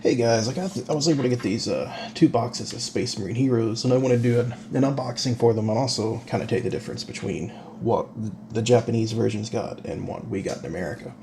Hey guys, I was able to get these two boxes of Space Marine Heroes, and I want to do an unboxing for them, and also kind of take the difference between what the Japanese versions got and what we got in America.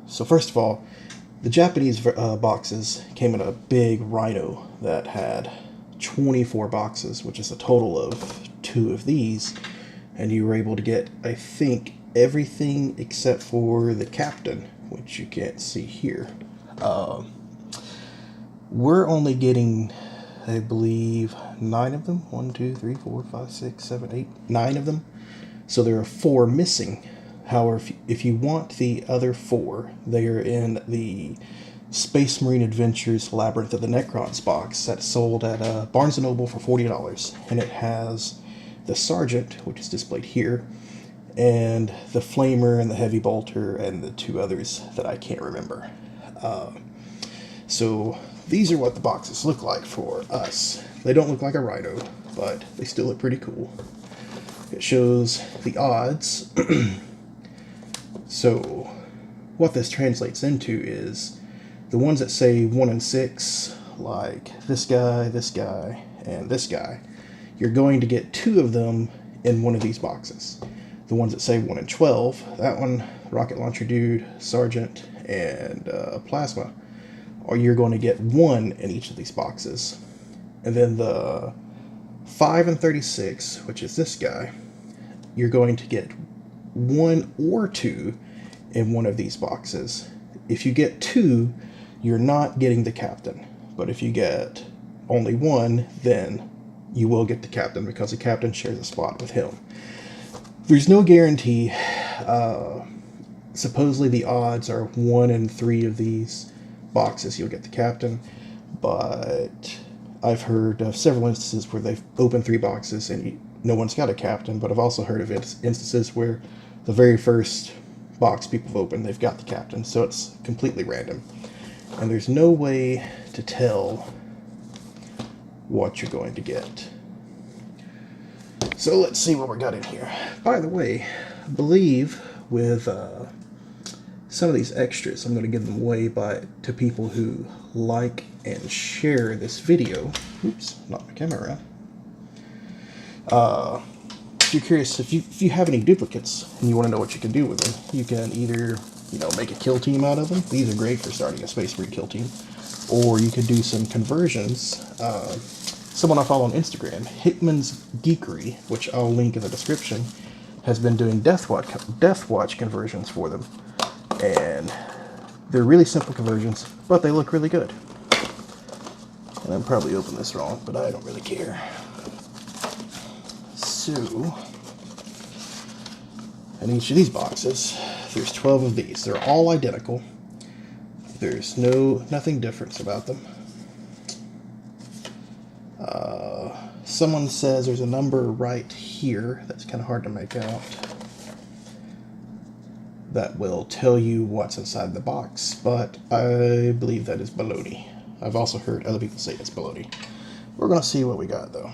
So first of all, the Japanese boxes came in a big Rhino that had 24 boxes, which is a total of two of these, and you were able to get, I think, everything except for the captain, which you can't see here. We're only getting, I believe, 9 of them. 1, 2, 3, 4, 5, 6, 7, 8, 9 of them. So there are 4 missing. However, if you want the other 4, they are in the Space Marine Adventures Labyrinth of the Necrons box that's sold at Barnes & Noble for $40. And it has the Sergeant, which is displayed here, and the Flamer and the Heavy Bolter and the 2 others that I can't remember. So these are what the boxes look like for us. They don't look like a Rhino, but they still look pretty cool. It shows the odds. So what this translates into is the ones that say 1 in 6, like this guy, and this guy, you're going to get 2 of them in one of these boxes. The ones that say 1 in 12, that one, rocket launcher dude, sergeant, and plasma, or you're going to get 1 in each of these boxes. And then the 5 and 36, which is this guy, you're going to get 1 or 2 in one of these boxes. If you get 2, you're not getting the captain. But if you get only 1, then you will get the captain, because the captain shares a spot with him. There's no guarantee. Supposedly the odds are 1 in 3 of these boxes you'll get the captain, but I've heard of several instances where they've opened 3 boxes and no one's got a captain, but I've also heard of instances where the very first box people have opened, they've got the captain, so it's completely random. And there's no way to tell what you're going to get. So let's see what we got in here. By the way, I believe with some of these extras, I'm going to give them away to people who like and share this video. Oops, knocked my camera around. If you're curious, if you have any duplicates and you want to know what you can do with them, you can either make a kill team out of them. These are great for starting a Space Marine kill team. Or you could do some conversions. Someone I follow on Instagram, Hickman's Geekery, which I'll link in the description, has been doing Death Watch conversions for them. And they're really simple conversions, but they look really good. And I'm probably opening this wrong, but I don't really care. So, in each of these boxes, there's 12 of these. They're all identical. There's nothing different about them. Someone says there's a number right here that's kind of hard to make out that will tell you what's inside the box, but I believe that is baloney. I've also heard other people say it's baloney. We're going to see what we got, though.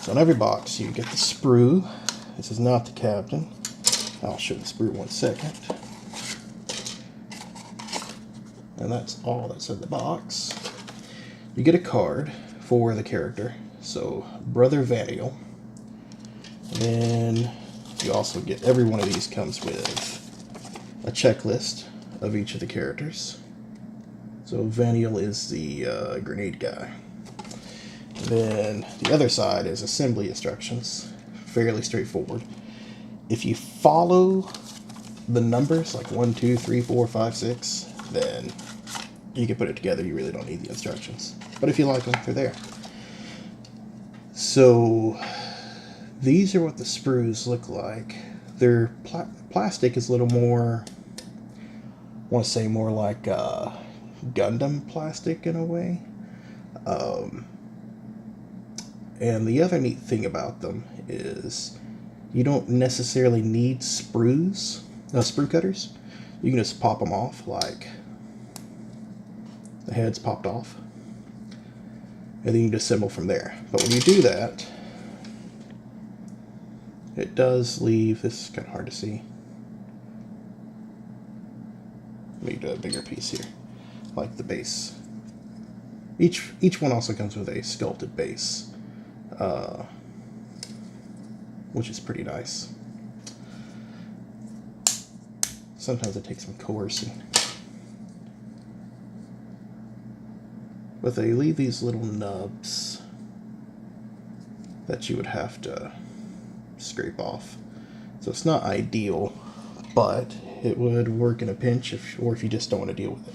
So in every box, you get the sprue. This is not the captain. I'll show the sprue in 1 second. And that's all that's in the box. You get a card for the character. So, Brother Vaniel. Then you also get, every one of these comes with a checklist of each of the characters. So Vaniel is the grenade guy. Then the other side is assembly instructions. Fairly straightforward. If you follow the numbers, like 1, 2, 3, 4, 5, 6, then you can put it together. You really don't need the instructions. But if you like them, they're there. So these are what the sprues look like. Their plastic is a little more, I want to say more like Gundam plastic in a way. And the other neat thing about them is you don't necessarily need sprue cutters. You can just pop them off, like the head's popped off, and then you can assemble from there. But when you do that, it does leave, this is kind of hard to see, Let me do a bigger piece here, like the base. Each one also comes with a sculpted base, which is pretty nice. Sometimes it takes some coercing. But they leave these little nubs that you would have to scrape off. So it's not ideal, but it would work in a pinch or if you just don't want to deal with it.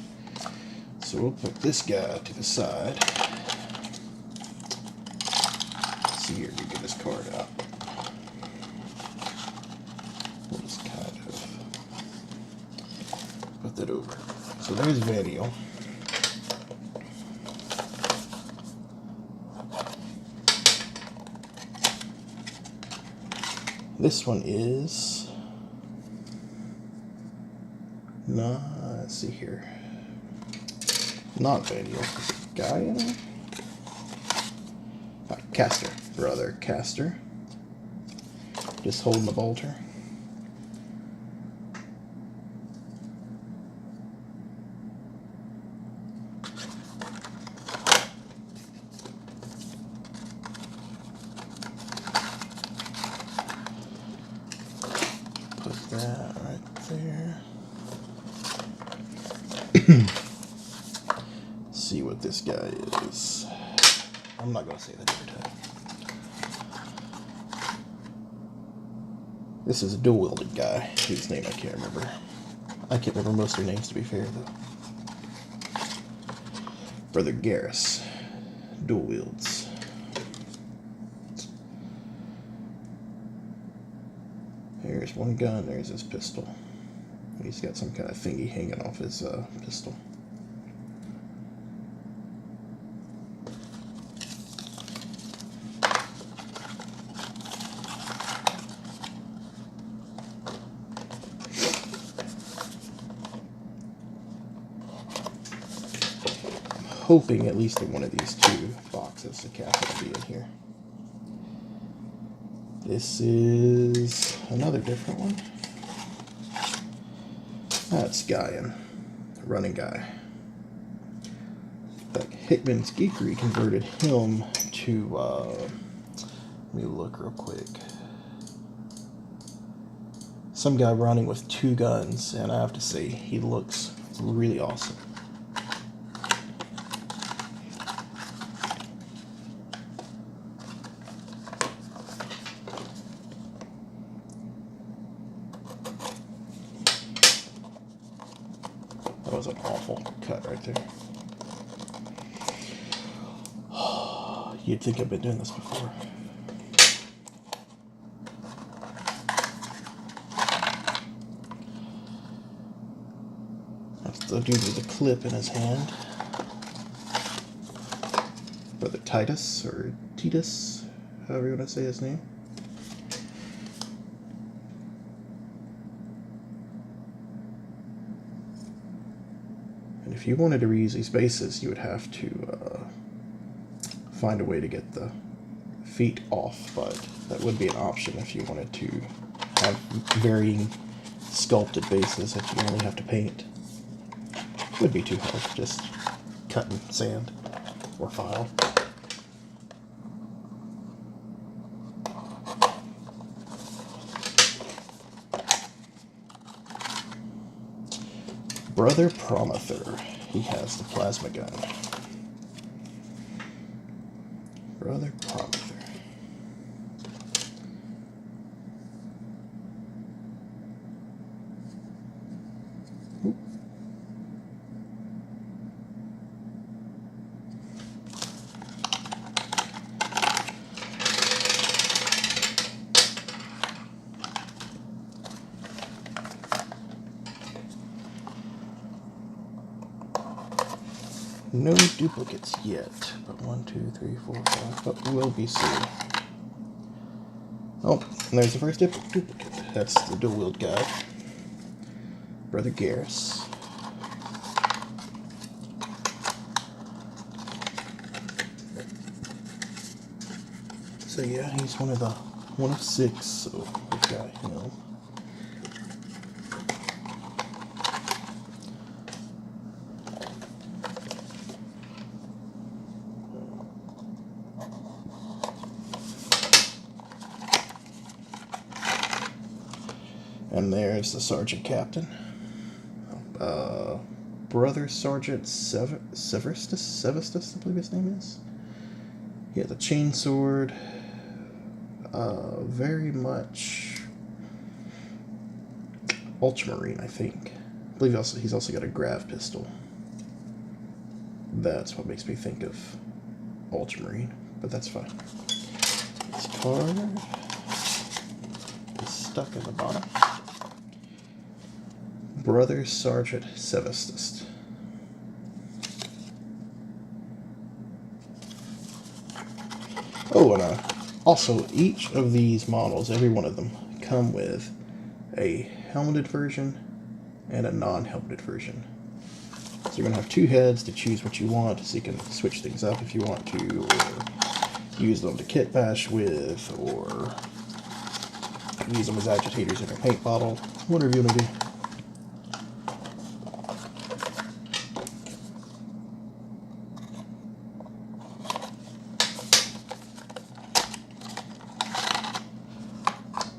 So we'll put this guy to the side. Let's see here, we get this card out. We'll just kind of put that over. So there's Vaniel. This one is not, let's see here, not Vaniel, Gaia? Caster, brother Caster, just holding the bolter. Put that right there. See what this guy is. I'm not going to say that every time. This is a dual-wielded guy, whose name I can't remember. I can't remember most of their names, to be fair, though. Brother Garrus. Dual wields. There's one gun, there's his pistol. He's got some kind of thingy hanging off his pistol. Hoping at least in one of these two boxes the cat will be in here. This is another different one. That's Gaian, running guy. Like Hickman's Geekery converted him to, let me look real quick. Some guy running with 2 guns, and I have to say, he looks really awesome. That was an awful cut right there. You'd think I've been doing this before. That's the dude with the clip in his hand. Brother Titus, or Titus, however you want to say his name. And if you wanted to reuse these bases, you would have to find a way to get the feet off, but that would be an option if you wanted to have varying sculpted bases that you only have to paint. It would be too hard, just cut and sand or file. Brother Promether, he has the plasma gun. Brother Promether. Oop. No duplicates yet, but 1, 2, 3, 4, 5, but will be soon. Oh, and there's the first duplicate. That's the dual wield guy, Brother Garrus. So yeah, he's one of 6. So this guy, you know. And there's the Sergeant Captain. Brother Sergeant Severstus, I believe his name is. He has a chainsword. Very much ultramarine, I think. I believe he's also got a grav pistol. That's what makes me think of ultramarine, but that's fine. This card is stuck in the bottom. Brother Sergeant Severstus. Oh, and also each of these models, every one of them, come with a helmeted version and a non-helmeted version. So you're going to have two heads to choose what you want, so you can switch things up if you want to, or use them to kit bash with, or use them as agitators in a paint bottle, whatever you want to do.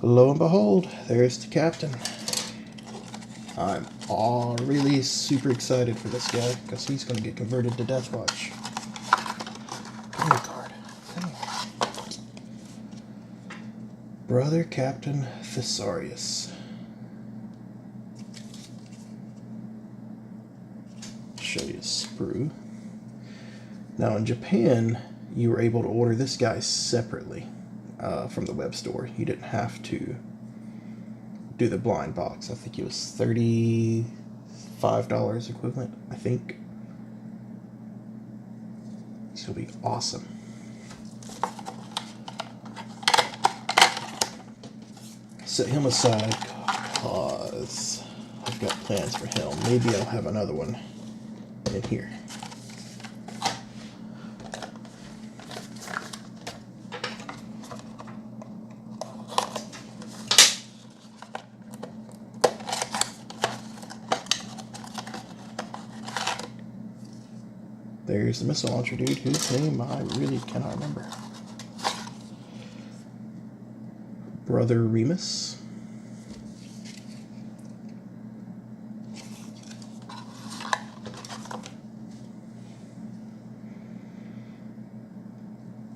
Lo and behold, there's the captain. I'm really super excited for this guy, because he's going to get converted to Deathwatch. Come here, card. Come here. Brother Captain Thesaurus. Show you a sprue. Now in Japan, you were able to order this guy separately from the web store. You didn't have to do the blind box. I think it was $35 equivalent, I think. This will be awesome. Set him aside because I've got plans for him. Maybe I'll have another one in here. There's the missile launcher dude, whose name I really cannot remember. Brother Remus.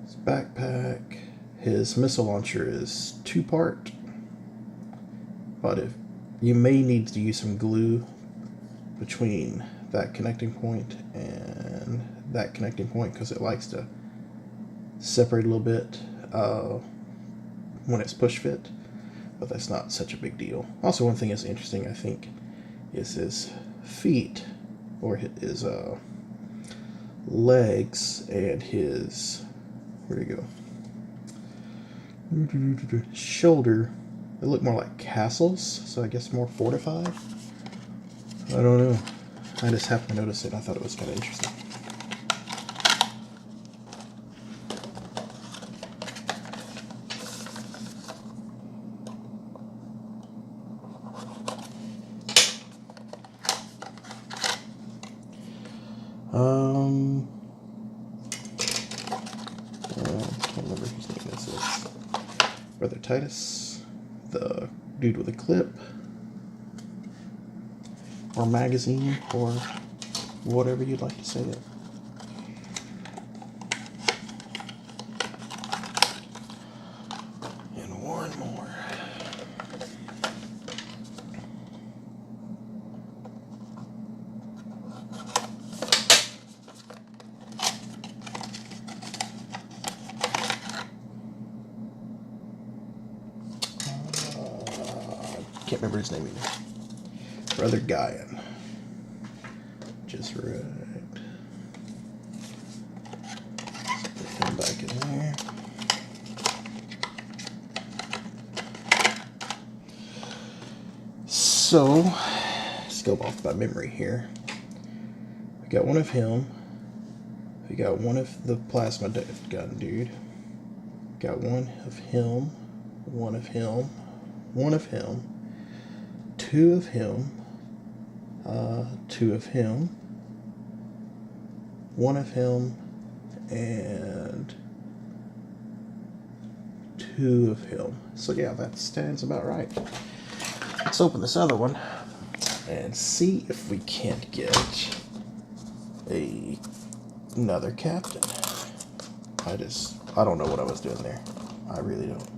His backpack. His missile launcher is two-part, but if you may need to use some glue between that connecting point and that connecting point, because it likes to separate a little bit when it's push fit, but that's not such a big deal. Also, one thing that's interesting, I think, is his feet, or his legs, and his, where'd it go? Shoulder. They look more like castles, so I guess more fortified. I don't know. I just happened to notice it. I thought it was kind of interesting. I can't remember whose name this is. Brother Titus, the dude with a clip, or magazine, or whatever you'd like to say it. And one more. Can't remember his name either. Brother Guyan. Just right. Put him back in there. So, let's go off by memory here. We got one of him. We got one of the plasma gun dude. Got one of him. One of him. One of him. Two of him. Two of him. One of him. And two of him. So yeah, that stands about right. Let's open this other one and see if we can't get another captain. I don't know what I was doing there. I really don't.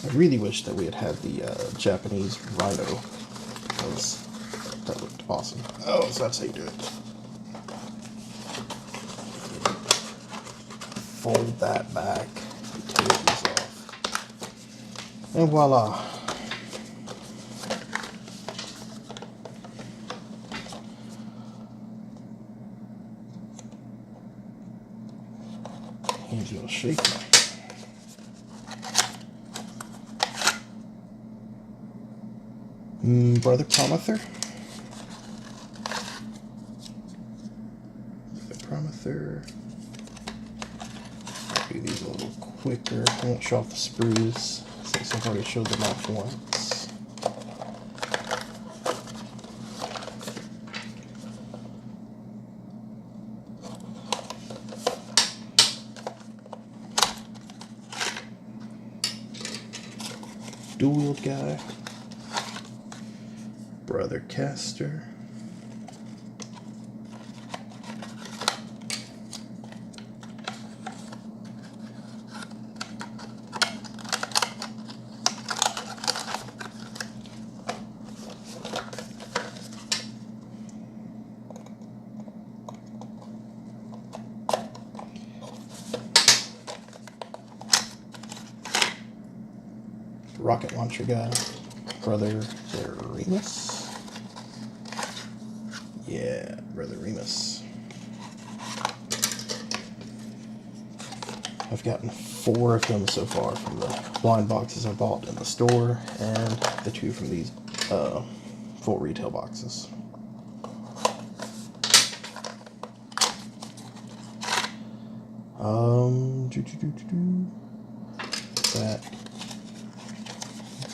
I really wish that we had the Japanese rhino, because that looked awesome. Oh, so that's how you do it. Fold that back, and take these off, and voila. Hands a little shaky. Brother Promether. Do these a little quicker. I won't show off the sprues since I've already showed them off once. Dual-wheeled guy. Brother Caster. Rocket launcher guy. Brother Remus. Yeah, Brother Remus. I've gotten 4 of them so far from the blind boxes I bought in the store, and the 2 from these full retail boxes. That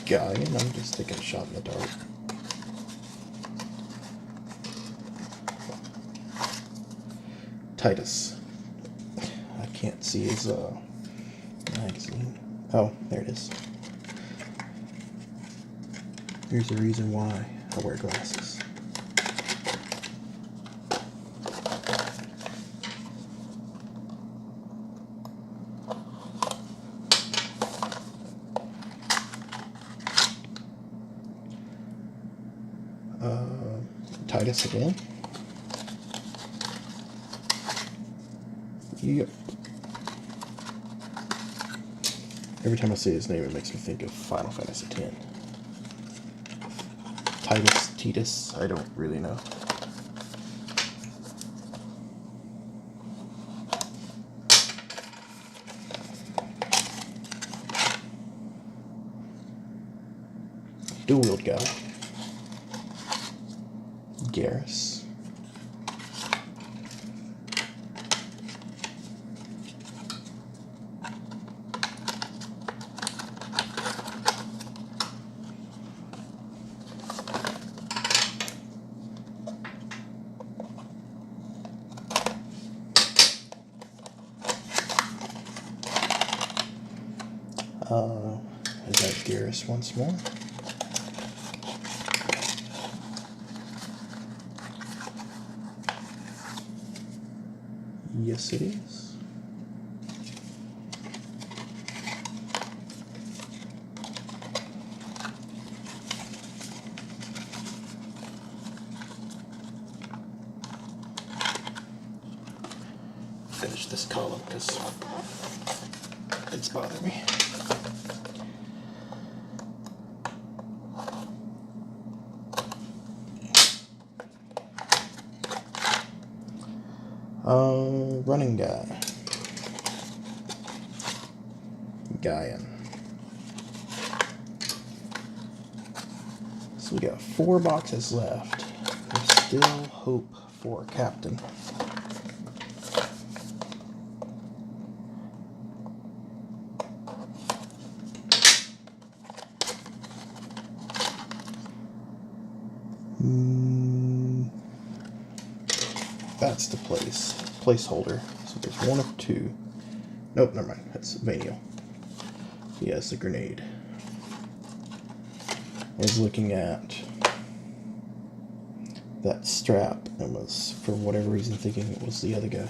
guy, and I'm just taking a shot in the dark. Titus. I can't see his magazine. Oh, there it is. Here's the reason why I wear glasses. Titus again. Yep. Every time I say his name, it makes me think of Final Fantasy X. Titus, I don't really know. Dual-wheeled guy. Garrus. Is that Garrus once more? Yes, it is. Finish this column because it's bothering me. Running guy. Gaian. So we got 4 boxes left. There's still hope for a captain. that's the placeholder. So there's one of two. Nope, never mind. That's Vaniel. He has the grenade. I was looking at that strap and was, for whatever reason, thinking it was the other guy.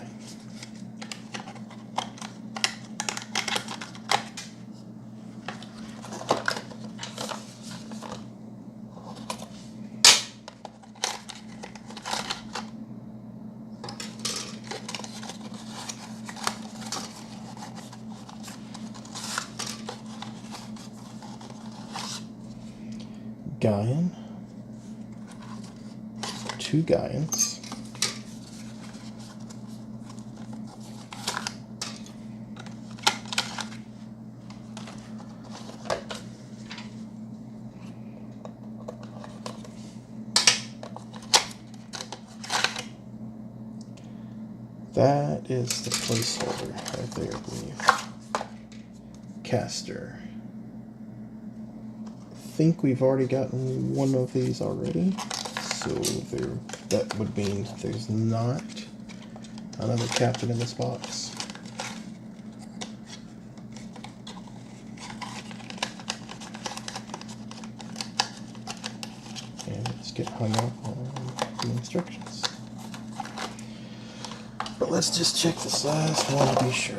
Guyan, 2 Guyans, that is the placeholder right there, I believe. Caster. I think we've already gotten one of these already, so that would mean there's not another captain in this box. And let's get hung up on the instructions. But let's just check this last one to be sure.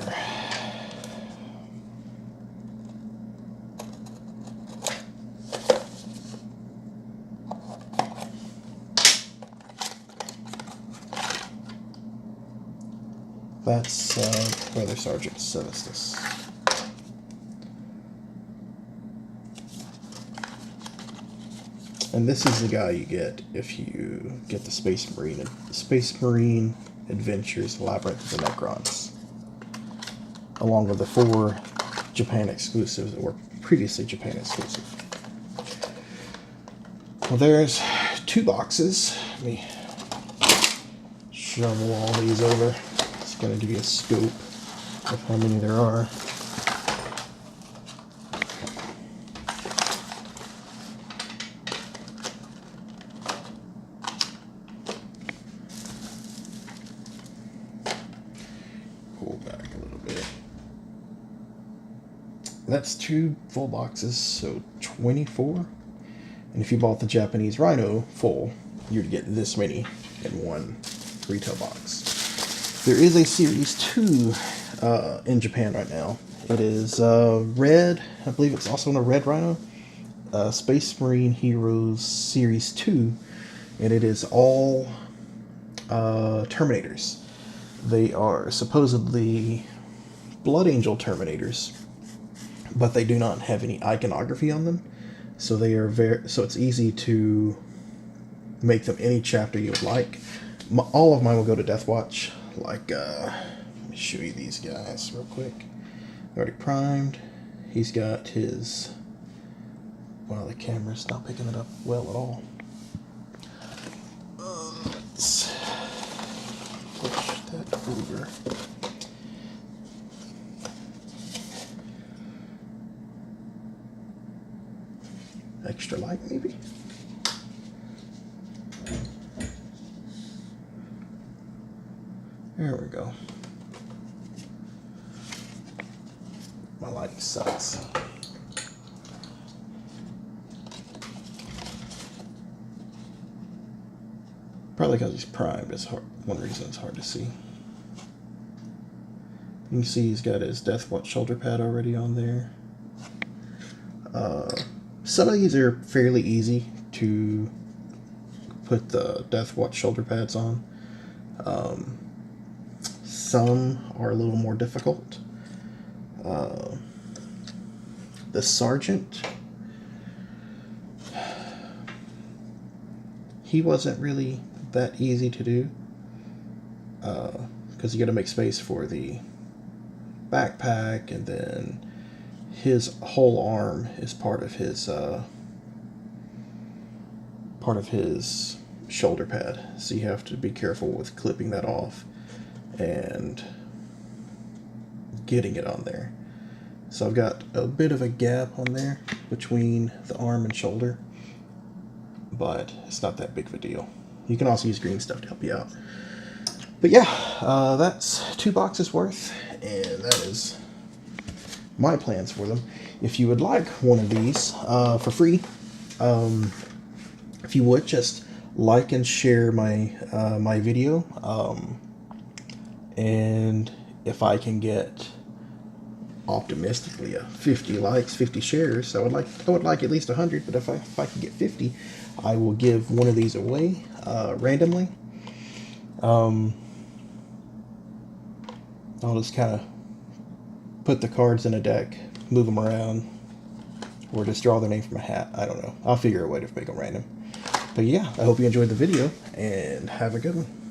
That's Brother Sergeant Senestus. And this is the guy you get if you get the Space Marine Adventures Labyrinth of the Necrons, along with the 4 Japan exclusives that were previously Japan exclusive. Well, there's 2 boxes. Let me shovel all these over. It's going to give you a scope of how many there are. Pull back a little bit. That's 2 full boxes, so 24. And if you bought the Japanese Rhino full, you'd get this many in one retail box. There is a Series 2 in Japan right now. It is red. I believe it's also in a red Rhino. Space Marine Heroes Series 2. And it is all Terminators. They are supposedly Blood Angel Terminators, but they do not have any iconography on them. So they are so it's easy to make them any chapter you would like. All of mine will go to Deathwatch. Like, let me show you these guys real quick. Already primed. He's got his... Wow, the camera's not picking it up well at all. Let's push that over. Extra light, maybe? There we go. My lighting sucks. Probably because he's primed is one reason it's hard to see. You can see he's got his Deathwatch shoulder pad already on there. Some of these are fairly easy to put the Deathwatch shoulder pads on. Some are a little more difficult. The Sergeant, he wasn't really that easy to do, because you got to make space for the backpack, and then his whole arm is part of his shoulder pad, so you have to be careful with clipping that off and getting it on there. So I've got a bit of a gap on there between the arm and shoulder, but it's not that big of a deal. You can also use green stuff to help you out. But yeah, that's 2 boxes worth, and that is my plans for them. If you would like one of these for free, if you would just like and share my my video, and if I can get optimistically 50 likes, 50 shares, I would like at least 100. But if I can get 50, I will give one of these away randomly. I'll just kind of put the cards in a deck, move them around, or just draw their name from a hat. I don't know. I'll figure a way to make them random. But yeah, I hope you enjoyed the video, and have a good one.